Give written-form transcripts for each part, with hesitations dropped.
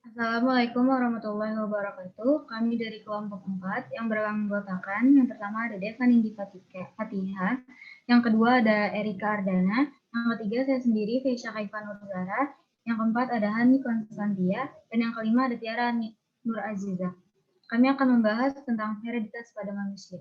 Assalamualaikum warahmatullahi wabarakatuh. Kami dari kelompok 4 yang beranggotakan yang pertama ada Deva Nindi Fatihah, yang kedua ada Erika Ardana, yang ketiga saya sendiri Feisha Kaifan Nurzara, yang keempat ada Hani Konstantia, dan yang kelima ada Tiara Nur Aziza. Kami akan membahas tentang hereditas pada manusia.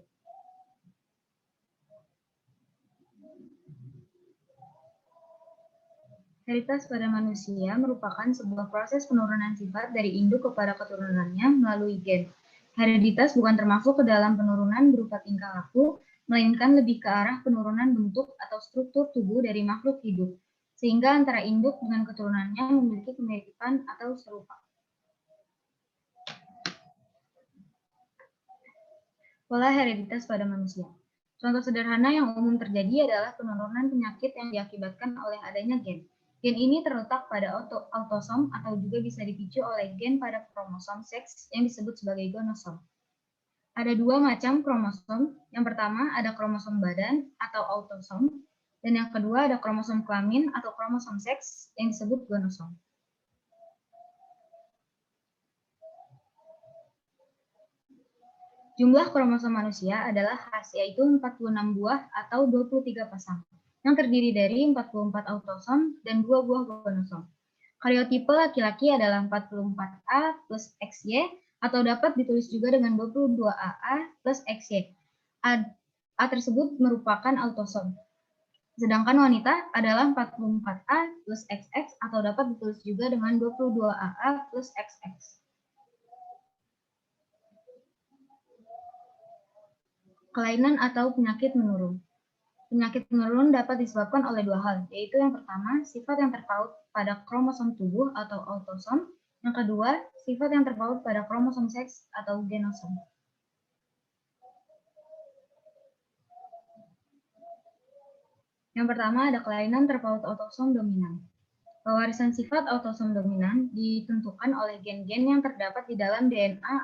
Hereditas pada manusia merupakan sebuah proses penurunan sifat dari induk kepada keturunannya melalui gen. Hereditas bukan termasuk ke dalam penurunan berupa tingkah laku, melainkan lebih ke arah penurunan bentuk atau struktur tubuh dari makhluk hidup, sehingga antara induk dengan keturunannya memiliki kemiripan atau serupa. Pola hereditas pada manusia. Contoh sederhana yang umum terjadi adalah penurunan penyakit yang diakibatkan oleh adanya gen. Gen ini terletak pada autosom atau juga bisa dipicu oleh gen pada kromosom seks yang disebut sebagai gonosom. Ada dua macam kromosom. Yang pertama ada kromosom badan atau autosom, dan yang kedua ada kromosom kelamin atau kromosom seks yang disebut gonosom. Jumlah kromosom manusia adalah khas, yaitu 46 buah atau 23 pasang, yang terdiri dari 44 autosom dan 2 buah gonosom. Karyotipe laki-laki adalah 44A plus XY, atau dapat ditulis juga dengan 22AA plus XY. A tersebut merupakan autosom. Sedangkan wanita adalah 44A plus XX, atau dapat ditulis juga dengan 22AA plus XX. Kelainan atau penyakit menurun. Penyakit menurun dapat disebabkan oleh dua hal, yaitu yang pertama, sifat yang terpaut pada kromosom tubuh atau autosom, yang kedua, sifat yang terpaut pada kromosom seks atau genosom. Yang pertama ada kelainan terpaut autosom dominan. Pewarisan sifat autosom dominan ditentukan oleh gen-gen yang terdapat di dalam DNA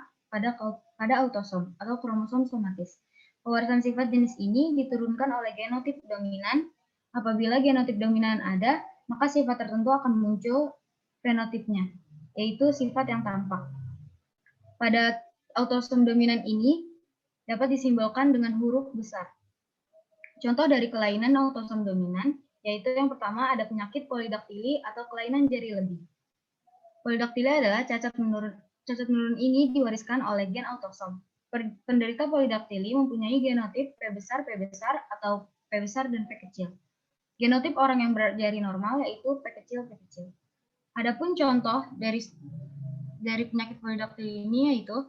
pada autosom atau kromosom somatis. Pewarisan sifat jenis ini diturunkan oleh genotip dominan. Apabila genotip dominan ada, maka sifat tertentu akan muncul fenotipnya, yaitu sifat yang tampak. Pada autosom dominan ini dapat disimbolkan dengan huruf besar. Contoh dari kelainan autosom dominan, yaitu yang pertama ada penyakit polidaktili atau kelainan jari lebih. Polidaktili adalah cacat menurun ini diwariskan oleh gen autosom. Penderita polidaktili mempunyai genotip P besar atau P besar dan P kecil. Genotip orang yang berjari normal yaitu P kecil. Adapun contoh dari penyakit polidaktili ini yaitu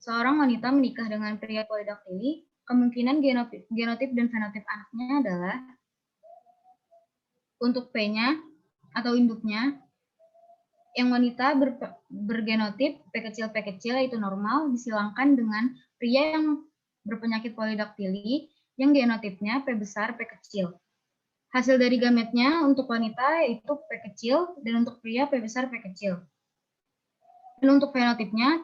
seorang wanita menikah dengan pria polidaktili, kemungkinan genotip dan fenotip anaknya adalah untuk P-nya atau induknya, yang wanita bergenotip P kecil yaitu normal disilangkan dengan pria yang berpenyakit polidaktili yang genotipnya P besar P kecil. Hasil dari gametnya untuk wanita yaitu P kecil dan untuk pria P besar P kecil. Dan untuk fenotipnya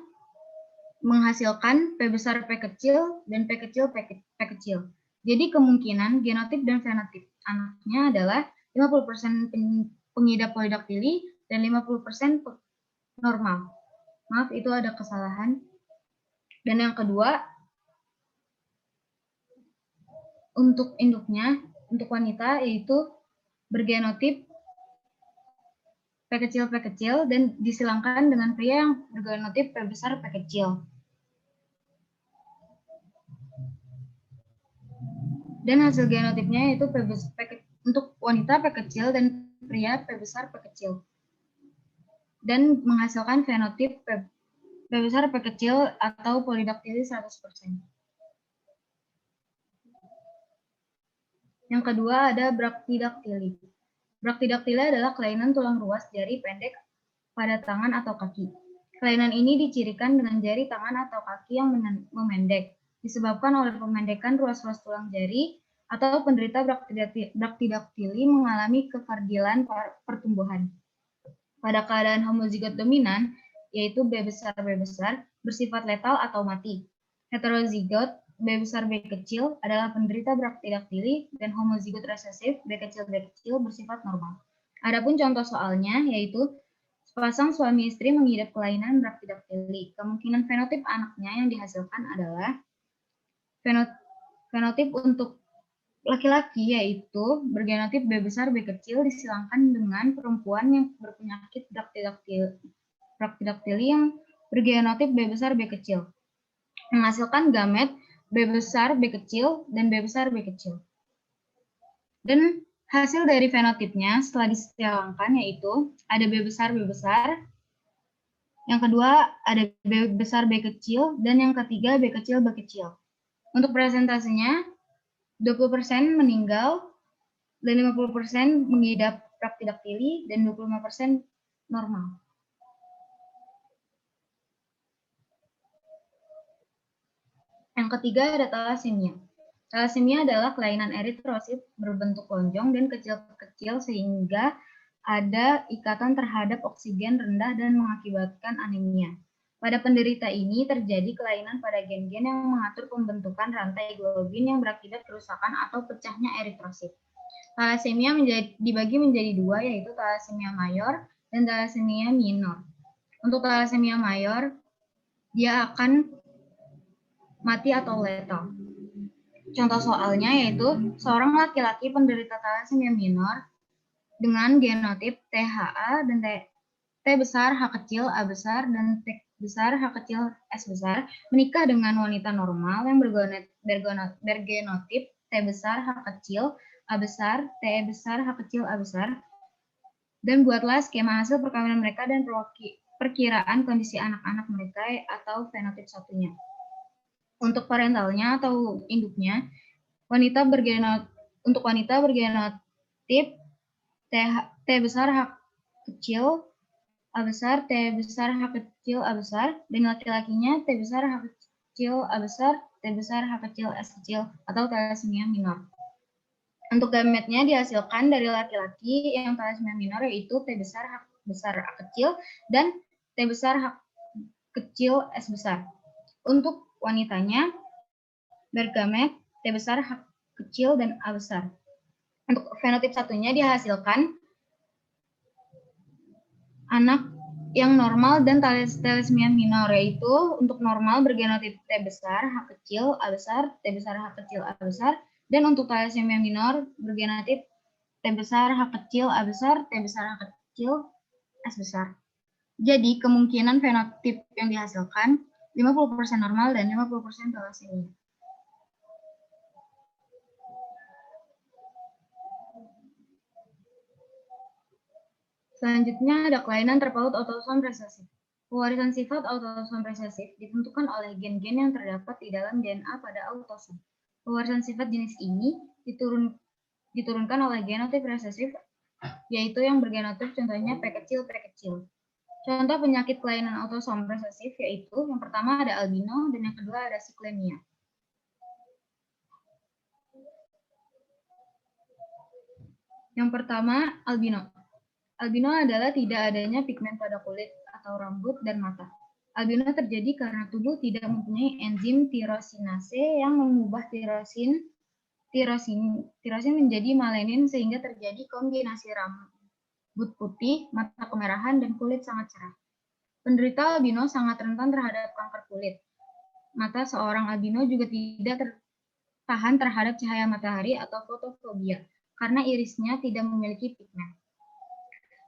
menghasilkan P besar P kecil dan P kecil P kecil. Jadi kemungkinan genotip dan fenotip anaknya adalah 50% pengidap polidaktili dan 50% normal. Maaf, itu ada kesalahan. Dan yang kedua, untuk induknya, untuk wanita yaitu bergenotip P kecil dan disilangkan dengan pria yang bergenotip P besar P kecil. Dan hasil genotipnya yaitu untuk wanita P kecil dan pria P besar P kecil. Dan menghasilkan fenotip P besar P kecil atau polidaktili 100%. Yang kedua ada brachydactyly. Brachydactyly adalah kelainan tulang ruas jari pendek pada tangan atau kaki. Kelainan ini dicirikan dengan jari tangan atau kaki yang memendek, disebabkan oleh pemendekan ruas-ruas tulang jari, atau penderita brachydactyly mengalami kekardilan pertumbuhan. Pada keadaan homozigot dominan, yaitu B besar bersifat letal atau mati. Heterozigot B besar B kecil adalah penderita brachydactyly dan homozigot resesif B kecil bersifat normal. Adapun contoh soalnya yaitu Sepasang suami istri mengidap kelainan Brachydactyly. Kemungkinan fenotip anaknya yang dihasilkan adalah fenotip untuk laki-laki yaitu bergenotip B besar B kecil disilangkan dengan perempuan yang berpenyakit Brachydactyly yang bergenotip B besar B kecil, menghasilkan gamet B besar B kecil dan B besar B kecil. Dan hasil dari fenotipnya setelah disilangkan yaitu ada B besar, yang kedua ada B besar B kecil, dan yang ketiga B kecil B kecil. Untuk presentasinya 20% meninggal dan 50% mengidap Brachydactyly dan 25% normal. Yang ketiga ada thalassemia. Thalassemia adalah kelainan eritrosit berbentuk lonjong dan kecil-kecil sehingga ada ikatan terhadap oksigen rendah dan mengakibatkan anemia. Pada penderita ini terjadi kelainan pada gen-gen yang mengatur pembentukan rantai globin yang berakibat kerusakan atau pecahnya eritrosit. Thalassemia dibagi menjadi dua, yaitu thalassemia mayor dan thalassemia minor. Untuk thalassemia mayor, dia akan mati atau letal. Contoh soalnya yaitu seorang laki-laki penderita thalassemia minor dengan genotip THA dan T besar H kecil A besar dan T besar H kecil S besar menikah dengan wanita normal yang bergenotip T besar H kecil A besar T besar H kecil A besar, dan buatlah skema hasil perkawinan mereka dan perkiraan kondisi anak-anak mereka atau fenotip satunya. Untuk parentalnya atau induknya, untuk wanita bergenotip T besar H kecil A besar, T besar H kecil A besar, dan laki-lakinya T besar H kecil A besar, T besar H kecil S kecil, atau thalassemia minor. Untuk gametnya dihasilkan dari laki-laki yang thalassemia minor yaitu T besar H besar A kecil dan T besar H kecil S besar. Untuk wanitanya bergamet T besar H kecil dan A besar. Untuk fenotip satunya dihasilkan anak yang normal dan thalassemia minor, yaitu untuk normal bergenotip T besar H kecil A besar, T besar H kecil A besar, dan untuk thalassemia minor bergenotip T besar H kecil A besar, T besar H kecil S besar. Jadi kemungkinan fenotip yang dihasilkan 50% normal dan 50% thalassemia. Selanjutnya ada kelainan terpaut autosom resesif. Pewarisan sifat autosom resesif ditentukan oleh gen-gen yang terdapat di dalam DNA pada autosom. Pewarisan sifat jenis ini diturunkan oleh genotip resesif, yaitu yang bergenotip contohnya P kecil, P kecil. Contoh penyakit kelainan autosom resesif yaitu yang pertama ada albino dan yang kedua ada siklemia. Yang pertama albino. Albino adalah tidak adanya pigmen pada kulit atau rambut dan mata. Albino terjadi karena tubuh tidak mempunyai enzim tirosinase yang mengubah tirosin menjadi melanin sehingga terjadi kombinasi rambut putih, mata kemerahan, dan kulit sangat cerah. Penderita albino sangat rentan terhadap kanker kulit. Mata seorang albino juga tidak tahan terhadap cahaya matahari atau fotofobia karena irisnya tidak memiliki pigmen.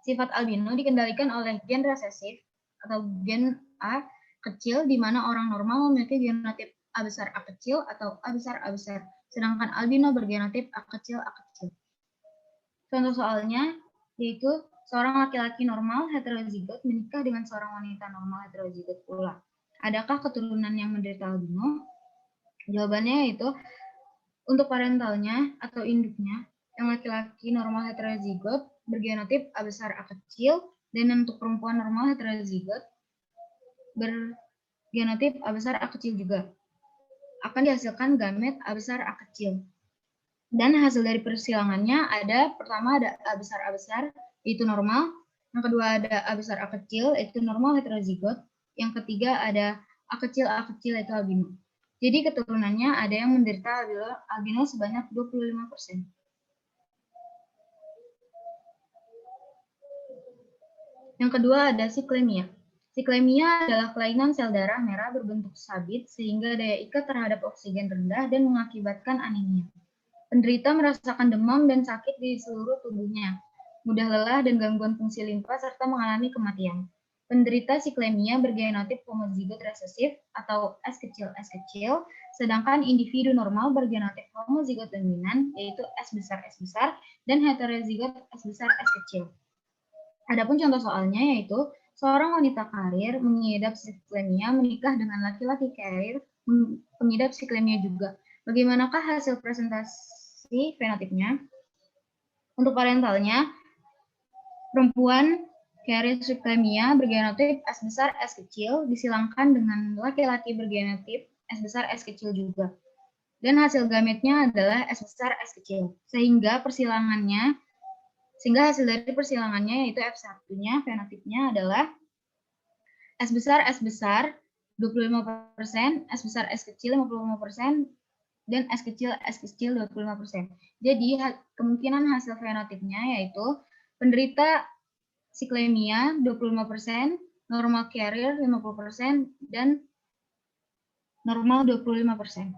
Sifat albino dikendalikan oleh gen resesif atau gen A kecil, di mana orang normal memiliki genotip A besar A kecil atau A besar A besar, sedangkan albino bergenotip A kecil A kecil. Contoh soalnya yaitu seorang laki-laki normal heterozigot menikah dengan seorang wanita normal heterozigot pula. Adakah keturunan yang menderita albino? Jawabannya yaitu untuk parentalnya atau induknya, yang laki-laki normal heterozigot bergenotip A besar A kecil, dan untuk perempuan normal heterozigot bergenotip A besar A kecil juga. Akan dihasilkan gamet A besar A kecil. Dan hasil dari persilangannya ada, pertama ada A besar, yaitu normal. Yang kedua ada A besar A kecil, yaitu normal heterozigot. Yang ketiga ada A kecil, yaitu albino. Jadi keturunannya ada yang menderita albino sebanyak 25%. Yang kedua ada siklemia. Siklemia adalah kelainan sel darah merah berbentuk sabit sehingga daya ikat terhadap oksigen rendah dan mengakibatkan anemia. Penderita merasakan demam dan sakit di seluruh tubuhnya, mudah lelah dan gangguan fungsi limfa serta mengalami kematian. Penderita siklemia bergenotip homozigot resesif atau S kecil, sedangkan individu normal bergenotip homozigot dominan yaitu S besar, dan heterozigot S besar S kecil. Adapun contoh soalnya yaitu seorang wanita karir mengidap siklemia menikah dengan laki-laki karir pengidap siklemia juga. Bagaimanakah hasil presentasi fenotipnya? Untuk parentalnya, perempuan karir siklemia bergenotip S besar S kecil disilangkan dengan laki-laki bergenotip S besar S kecil juga. Dan hasil gametnya adalah S besar S kecil. Sehingga hasil dari persilangannya yaitu F1-nya, fenotipnya adalah S besar 25%, S besar S kecil 55%, dan S kecil 25%. Jadi kemungkinan hasil fenotipnya yaitu penderita siklemia 25%, normal carrier 50%, dan normal 25%.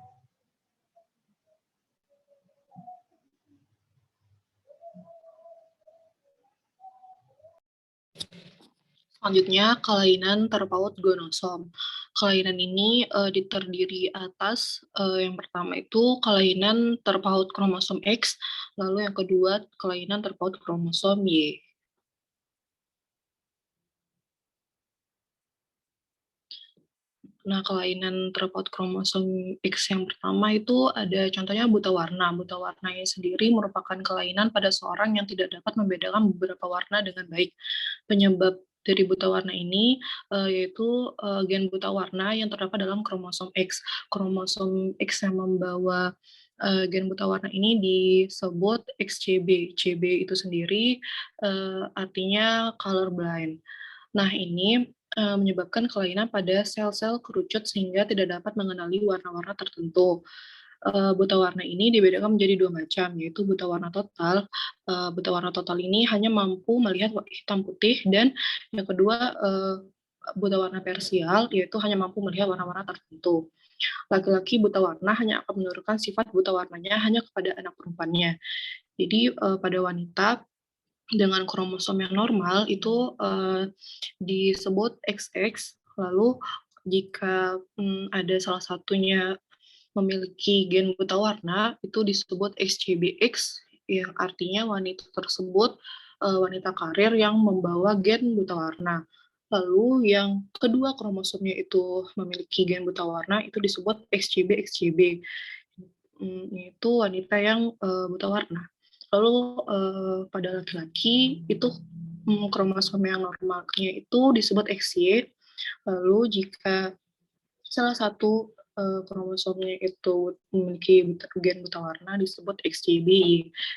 Selanjutnya, kelainan terpaut gonosom. Kelainan ini terdiri atas yang pertama itu kelainan terpaut kromosom X, lalu yang kedua kelainan terpaut kromosom Y. Nah, kelainan terpaut kromosom X yang pertama itu ada contohnya buta warna. Buta warna ini sendiri merupakan kelainan pada seorang yang tidak dapat membedakan beberapa warna dengan baik. Penyebab dari buta warna ini yaitu gen buta warna yang terdapat dalam kromosom X. Kromosom X yang membawa gen buta warna ini disebut XCB. CB itu sendiri artinya colorblind. Nah, ini menyebabkan kelainan pada sel-sel kerucut sehingga tidak dapat mengenali warna-warna tertentu. Buta warna ini dibedakan menjadi dua macam, yaitu buta warna total. Buta warna total ini hanya mampu melihat hitam putih, dan yang kedua buta warna parsial, yaitu hanya mampu melihat warna-warna tertentu. Laki-laki buta warna hanya akan menurunkan sifat buta warnanya hanya kepada anak perempuannya. Jadi pada wanita dengan kromosom yang normal itu disebut XX, lalu jika ada salah satunya memiliki gen buta warna itu disebut XCBX, yang artinya wanita tersebut wanita karir yang membawa gen buta warna. Lalu yang kedua kromosomnya itu memiliki gen buta warna itu disebut XCB. Itu wanita yang buta warna. Lalu pada laki-laki itu kromosom yang normalnya itu disebut XY. Lalu jika salah satu kromosomnya itu memiliki gen buta warna disebut XYB.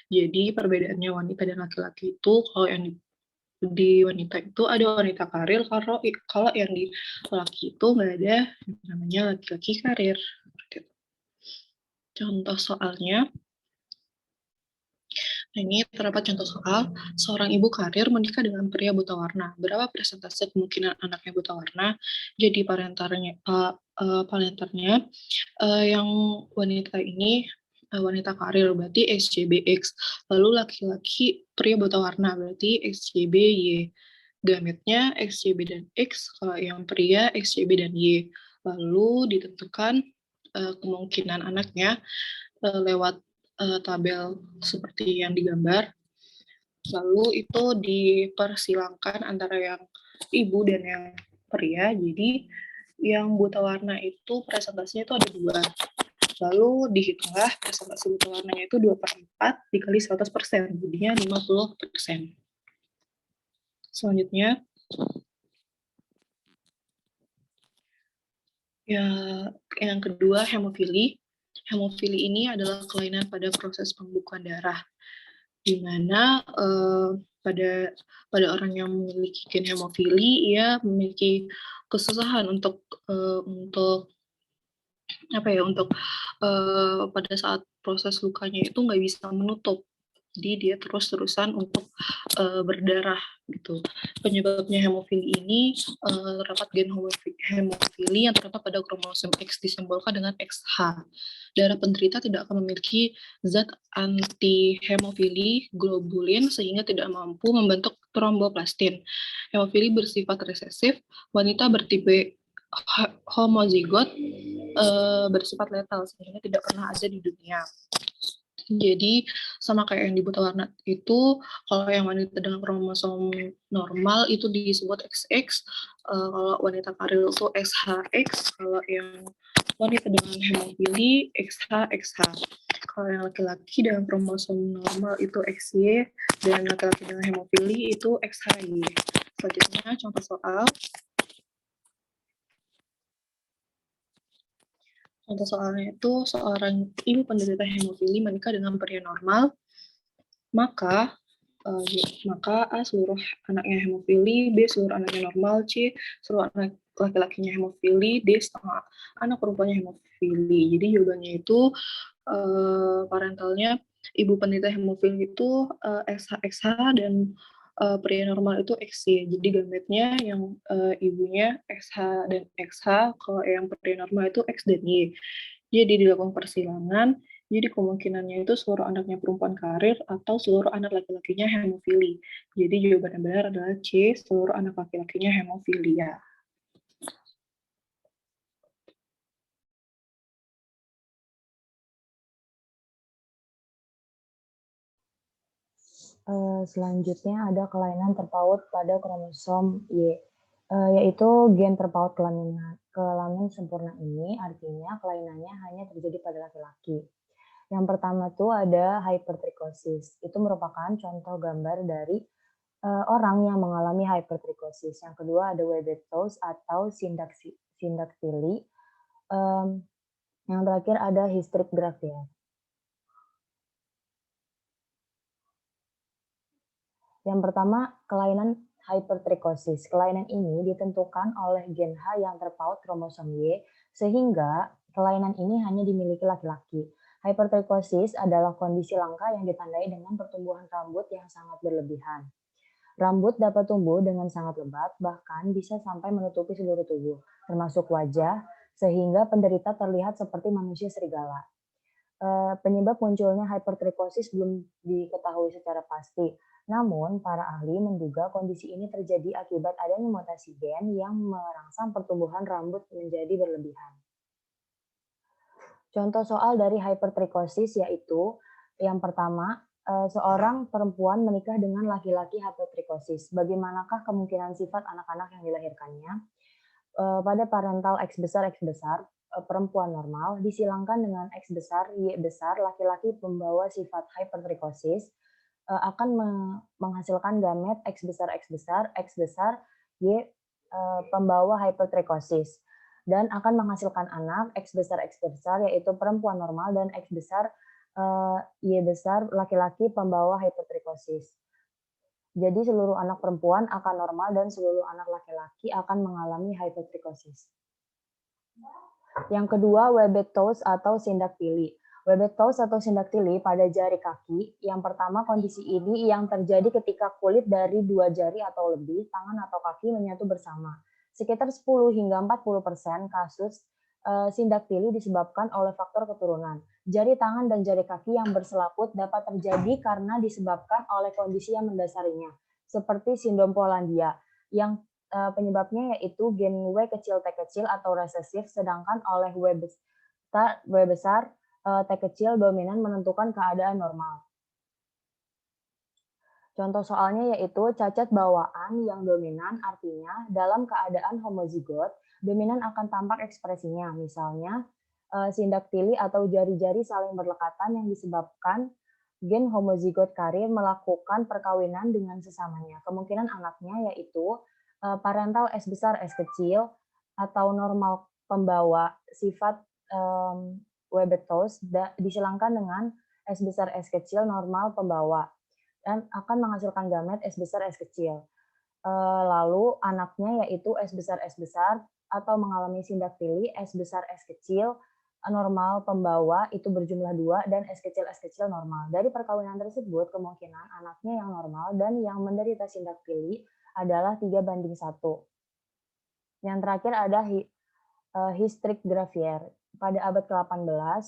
Jadi perbedaannya wanita dan laki-laki itu kalau yang di wanita itu ada wanita karir, kalau yang di laki itu nggak ada namanya laki-laki karir. Contoh soalnya, ini terdapat contoh soal, seorang ibu karir menikah dengan pria buta warna. Berapa persentase kemungkinan anaknya buta warna? Jadi parenternya yang wanita ini wanita karir berarti XCBX. Lalu laki-laki pria buta warna berarti XCBY. Gametnya XCB dan X, kalau yang pria XCB dan Y. Lalu ditentukan kemungkinan anaknya lewat tabel seperti yang digambar. Lalu itu dipersilangkan antara yang ibu dan yang pria. Jadi yang buta warna itu presentasinya itu ada 2. Lalu dihitunglah presentasi buta warnanya itu 2/4 dikali 100%, jadinya 50%. Selanjutnya, ya, yang kedua hemofili. Hemofili ini adalah kelainan pada proses pembukaan darah, di mana pada orang yang memiliki gen hemofili, ia memiliki kesusahan untuk pada saat proses lukanya itu nggak bisa menutup. Jadi dia terus-terusan untuk berdarah gitu. Penyebabnya hemofili ini terdapat gen hemofili yang terdapat pada kromosom X disimbolkan dengan XH. Darah penderita tidak akan memiliki zat anti hemofili globulin sehingga tidak mampu membentuk tromboplastin. Hemofili bersifat resesif, wanita bertipe homozigot bersifat letal sehingga tidak pernah ada di dunia. Jadi sama kayak yang di buta warna itu, kalau yang wanita dengan kromosom normal itu disebut XX, kalau wanita karir itu XHX, kalau yang wanita dengan hemofili XH. Kalau yang laki-laki dengan kromosom normal itu XY, dan laki-laki dengan hemofili itu XHY. Selanjutnya contoh soal. Contoh soalnya itu seorang ibu penderita hemofili menikah dengan pria normal, maka A seluruh anaknya hemofili, B seluruh anaknya normal, C seluruh anak laki-lakinya hemofili, D setengah anak perempuannya hemofili. Jadi jawabannya itu parentalnya ibu penderita hemofili itu XH dan pria normal itu XY. Jadi gametnya yang ibunya XH dan XH, kalau yang pria normal itu X dan Y. Jadi dilakukan persilangan, jadi kemungkinannya itu seluruh anaknya perempuan karir atau seluruh anak laki-lakinya hemofili. Jadi jawaban yang benar adalah C, seluruh anak laki-lakinya hemofilia. Selanjutnya ada kelainan terpaut pada kromosom Y, yaitu gen terpaut kelamin sempurna ini artinya kelainannya hanya terjadi pada laki-laki. Yang pertama tuh ada hypertrichosis. Itu merupakan contoh gambar dari orang yang mengalami hypertrichosis. Yang kedua ada Weber-Towse atau sindaktili. Yang terakhir ada hystrix gravior. Yang pertama, kelainan hypertrichosis. Kelainan ini ditentukan oleh gen H yang terpaut kromosom Y, sehingga kelainan ini hanya dimiliki laki-laki. Hypertrichosis adalah kondisi langka yang ditandai dengan pertumbuhan rambut yang sangat berlebihan. Rambut dapat tumbuh dengan sangat lebat, bahkan bisa sampai menutupi seluruh tubuh, termasuk wajah, sehingga penderita terlihat seperti manusia serigala. Penyebab munculnya hypertrichosis belum diketahui secara pasti. Namun, para ahli menduga kondisi ini terjadi akibat adanya mutasi gen yang merangsang pertumbuhan rambut menjadi berlebihan. Contoh soal dari hypertrichosis yaitu yang pertama, seorang perempuan menikah dengan laki-laki hypertrichosis. Bagaimanakah kemungkinan sifat anak-anak yang dilahirkannya? Pada parental X besar, perempuan normal disilangkan dengan X besar, Y besar, laki-laki pembawa sifat hypertrichosis akan menghasilkan gamet X besar, Y pembawa hypertrichosis dan akan menghasilkan anak X besar yaitu perempuan normal dan X besar Y besar laki-laki pembawa hypertrichosis. Jadi seluruh anak perempuan akan normal dan seluruh anak laki-laki akan mengalami hypertrichosis. Yang kedua, Weber-Towse atau sindaktili. Weber-Towse atau sindaktili pada jari kaki. Yang pertama, kondisi ini yang terjadi ketika kulit dari 2 jari atau lebih, tangan atau kaki menyatu bersama. Sekitar 10 hingga 40% kasus sindaktili disebabkan oleh faktor keturunan. Jari tangan dan jari kaki yang berselaput dapat terjadi karena disebabkan oleh kondisi yang mendasarinya, seperti sindrom Polandia, yang penyebabnya yaitu gen W kecil T kecil atau resesif, sedangkan oleh W besar T kecil dominan menentukan keadaan normal. Contoh soalnya yaitu cacat bawaan yang dominan, artinya dalam keadaan homozigot, dominan akan tampak ekspresinya, misalnya sindaktili atau jari-jari saling berlekatan yang disebabkan gen homozigot karir melakukan perkawinan dengan sesamanya. Kemungkinan anaknya yaitu parental S besar S kecil atau normal pembawa sifat Weber-Towse disilangkan dengan S besar S kecil normal pembawa dan akan menghasilkan gamet S besar S kecil. Lalu anaknya yaitu S besar atau mengalami sindaktili S besar S kecil normal pembawa itu berjumlah 2 dan S kecil normal. Dari perkawinan tersebut, kemungkinan anaknya yang normal dan yang menderita sindak pilih adalah 3:1. Yang terakhir ada Hystrix gravier. Pada abad ke-18,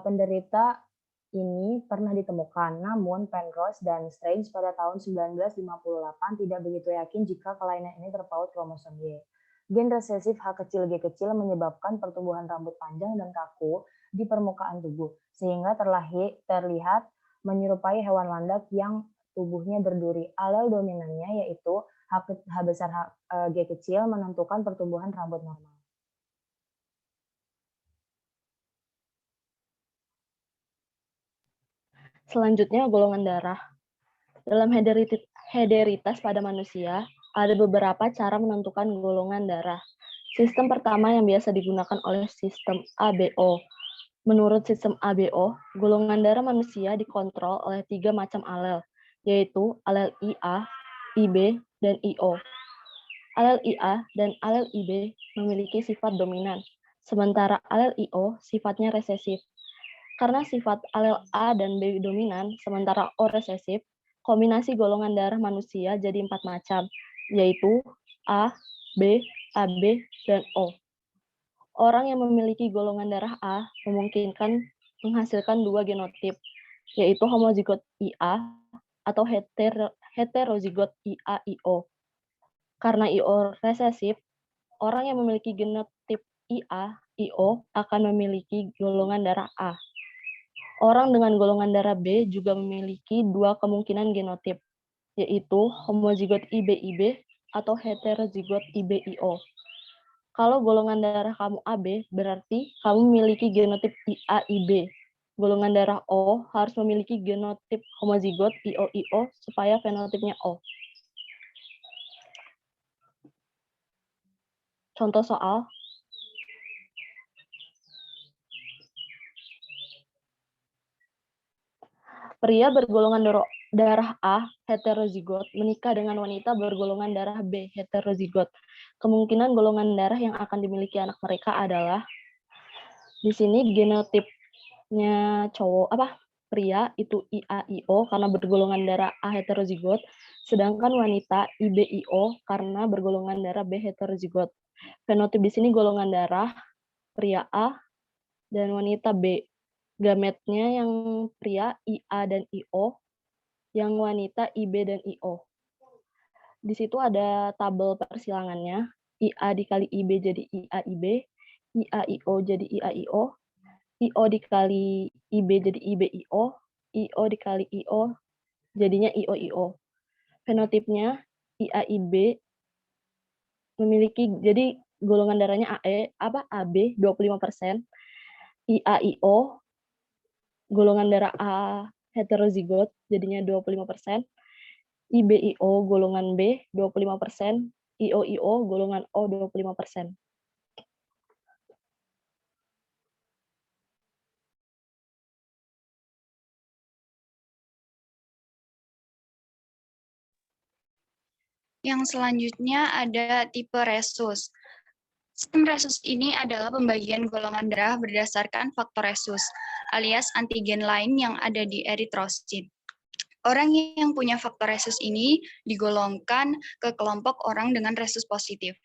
penderita ini pernah ditemukan, namun Penrose dan Strange pada tahun 1958 tidak begitu yakin jika kelainan ini terpaut kromosom Y. Gen resesif H kecil G kecil menyebabkan pertumbuhan rambut panjang dan kaku di permukaan tubuh, sehingga terlihat menyerupai hewan landak yang tubuhnya berduri. Alel dominannya yaitu H besar G kecil menentukan pertumbuhan rambut normal. Selanjutnya, golongan darah. Dalam hederitas pada manusia, ada beberapa cara menentukan golongan darah. Sistem pertama yang biasa digunakan oleh sistem ABO. Menurut sistem ABO, golongan darah manusia dikontrol oleh 3 macam alel, yaitu alel IA, IB, dan IO. Alel IA dan alel IB memiliki sifat dominan, sementara alel IO sifatnya resesif. Karena sifat alel A dan B dominan, sementara O resesif, kombinasi golongan darah manusia jadi 4 macam, yaitu A, B, AB, dan O. Orang yang memiliki golongan darah A memungkinkan menghasilkan 2 genotip, yaitu homozigot IA atau heterozigot IA-IO. Karena IO resesif, orang yang memiliki genotip IA-IO akan memiliki golongan darah A. Orang dengan golongan darah B juga memiliki 2 kemungkinan genotip, yaitu homozigot IB-IB atau heterozigot IB-IO. Kalau golongan darah kamu AB, berarti kamu memiliki genotip IA-IB. Golongan darah O harus memiliki genotip homozigot IO-IO supaya fenotipnya O. Contoh soal. Pria bergolongan darah A heterozigot menikah dengan wanita bergolongan darah B heterozigot. Kemungkinan golongan darah yang akan dimiliki anak mereka adalah di sini genotipnya pria itu IA-IO karena bergolongan darah A heterozigot, sedangkan wanita IB-IO karena bergolongan darah B heterozigot. Fenotip di sini golongan darah pria A dan wanita B. Gametnya yang pria IA dan IO, yang wanita IB dan IO. Di situ ada tabel persilangannya. IA dikali IB jadi IA-IB, IA-IO jadi IA-IO, IO dikali IB jadi IB-IO, IO dikali IO jadinya IO-IO. Fenotipnya IA-IB memiliki, jadi golongan darahnya AB 25%, IA-IO golongan darah A heterozigot jadinya 25%, IB-IO golongan B 25%, IO-IO golongan O 25%. Yang selanjutnya ada tipe resus. Sistem resus ini adalah pembagian golongan darah berdasarkan faktor resus, alias antigen lain yang ada di eritrosit. Orang yang punya faktor resus ini digolongkan ke kelompok orang dengan resus positif.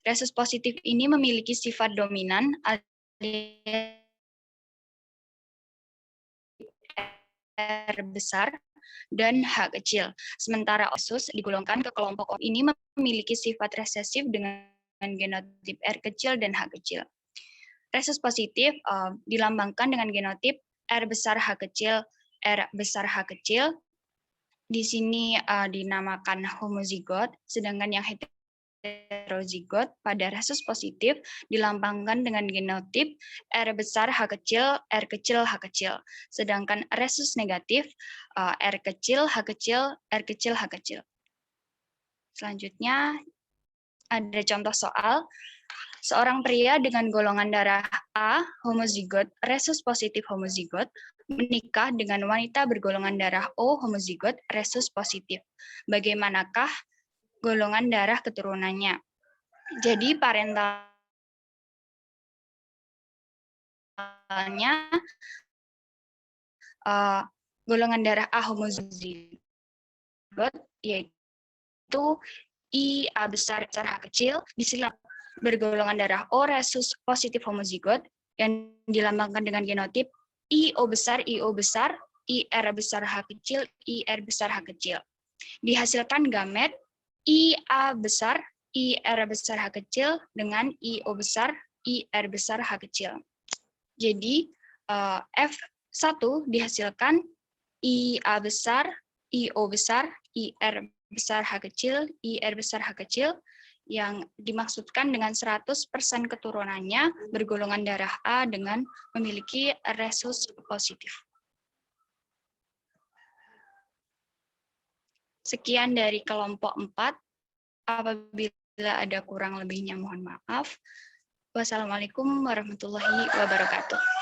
Resus positif ini memiliki sifat dominan alias R besar dan H kecil. Sementara resus digolongkan ke kelompok ini memiliki sifat resesif dengan genotip R kecil dan H kecil. Resus positif dilambangkan dengan genotip R besar H kecil, R besar H kecil. Di sini dinamakan homozigot, sedangkan yang heterozigot pada resus positif dilambangkan dengan genotip R besar H kecil, R kecil, H kecil. Sedangkan resus negatif R kecil, H kecil, R kecil, H kecil. Selanjutnya ada contoh soal. Seorang pria dengan golongan darah A homozigot, resus positif homozigot, menikah dengan wanita bergolongan darah O homozigot, resus positif. Bagaimanakah golongan darah keturunannya? Jadi parental misalnya golongan darah A homozigot yaitu IA besar H kecil, disilang bergolongan darah O resus positif homozigot yang dilambangkan dengan genotip IO besar, IR besar H kecil, IR besar H kecil. Dihasilkan gamet IA besar, IR besar H kecil dengan IO besar, IR besar H kecil. Jadi F1 dihasilkan IA besar, IO besar, IR besar H kecil, IR besar H kecil, yang dimaksudkan dengan 100% keturunannya bergolongan darah A dengan memiliki resus positif. Sekian dari kelompok 4. Apabila ada kurang lebihnya mohon maaf. Wassalamualaikum warahmatullahi wabarakatuh.